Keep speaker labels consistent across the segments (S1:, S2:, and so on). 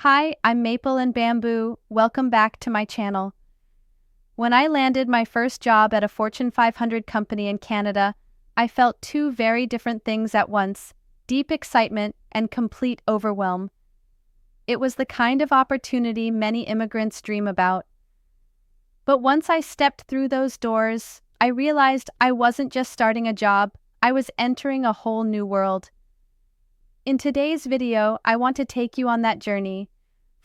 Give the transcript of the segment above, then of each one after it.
S1: Hi, I'm Maple and Bamboo. Welcome back to my channel. When I landed my first job at a Fortune 500 company in Canada, I felt two very different things at once: deep excitement and complete overwhelm. It was the kind of opportunity many immigrants dream about. But once I stepped through those doors, I realized I wasn't just starting a job, I was entering a whole new world. In today's video, I want to take you on that journey,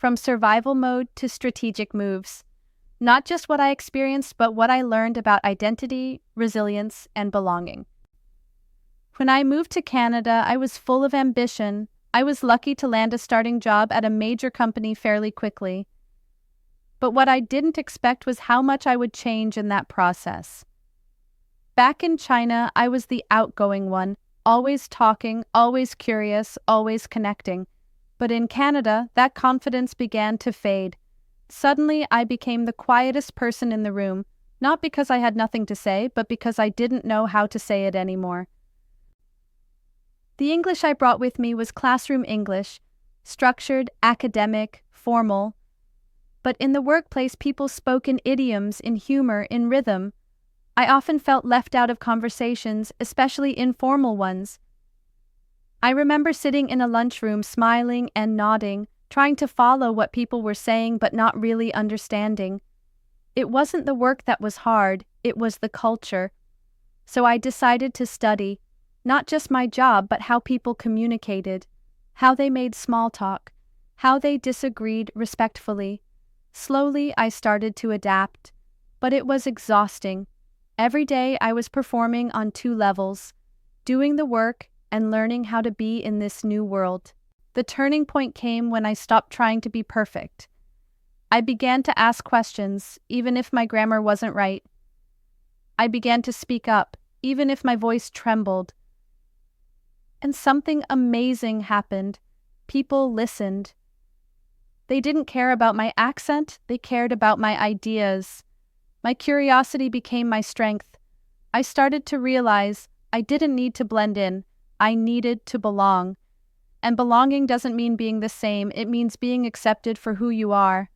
S1: from survival mode to strategic moves. Not just what I experienced, but what I learned about identity, resilience, and belonging. When I moved to Canada, I was full of ambition. I was lucky to land a starting job at a major company fairly quickly. But what I didn't expect was how much I would change in that process. Back in China, I was the outgoing one, always talking, always curious, always connecting. But in Canada, that confidence began to fade. Suddenly, I became the quietest person in the room, not because I had nothing to say, but because I didn't know how to say it anymore. The English I brought with me was classroom English, structured, academic, formal. But in the workplace, people spoke in idioms, in humor, in rhythm. I often felt left out of conversations, especially informal ones. I remember sitting in a lunchroom, smiling and nodding, trying to follow what people were saying but not really understanding. It wasn't the work that was hard, it was the culture. So I decided to study, not just my job, but how people communicated, how they made small talk, how they disagreed respectfully. Slowly, I started to adapt, but it was exhausting. Every day I was performing on two levels, doing the work and learning how to be in this new world. The turning point came when I stopped trying to be perfect. I began to ask questions, even if my grammar wasn't right. I began to speak up, even if my voice trembled. And something amazing happened. People listened. They didn't care about my accent, they cared about my ideas. My curiosity became my strength. I started to realize I didn't need to blend in. I needed to belong. And belonging doesn't mean being the same, it means being accepted for who you are.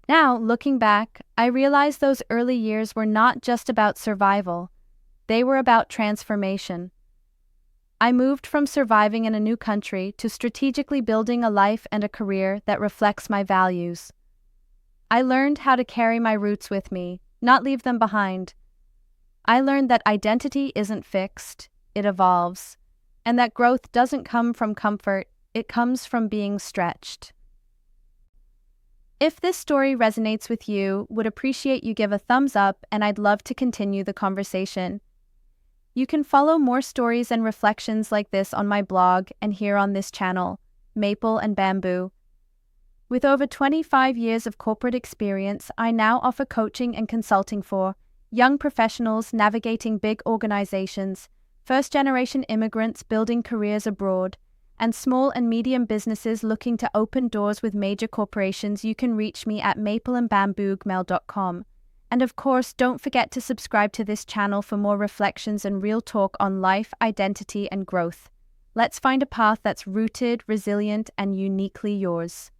S1: Now, looking back, I realize those early years were not just about survival. They were about transformation. I moved from surviving in a new country to strategically building a life and a career that reflects my values. I learned how to carry my roots with me, not leave them behind. I learned that identity isn't fixed, it evolves, and that growth doesn't come from comfort, it comes from being stretched. If this story resonates with you, would appreciate you give a thumbs up, and I'd love to continue the conversation. You can follow more stories and reflections like this on my blog and here on this channel, Maple and Bamboo. With over 25 years of corporate experience, I now offer coaching and consulting for young professionals navigating big organizations, first-generation immigrants building careers abroad, and small and medium businesses looking to open doors with major corporations. You can reach me at mapleandbamboogmail.com. And of course, don't forget to subscribe to this channel for more reflections and real talk on life, identity, and growth. Let's find a path that's rooted, resilient, and uniquely yours.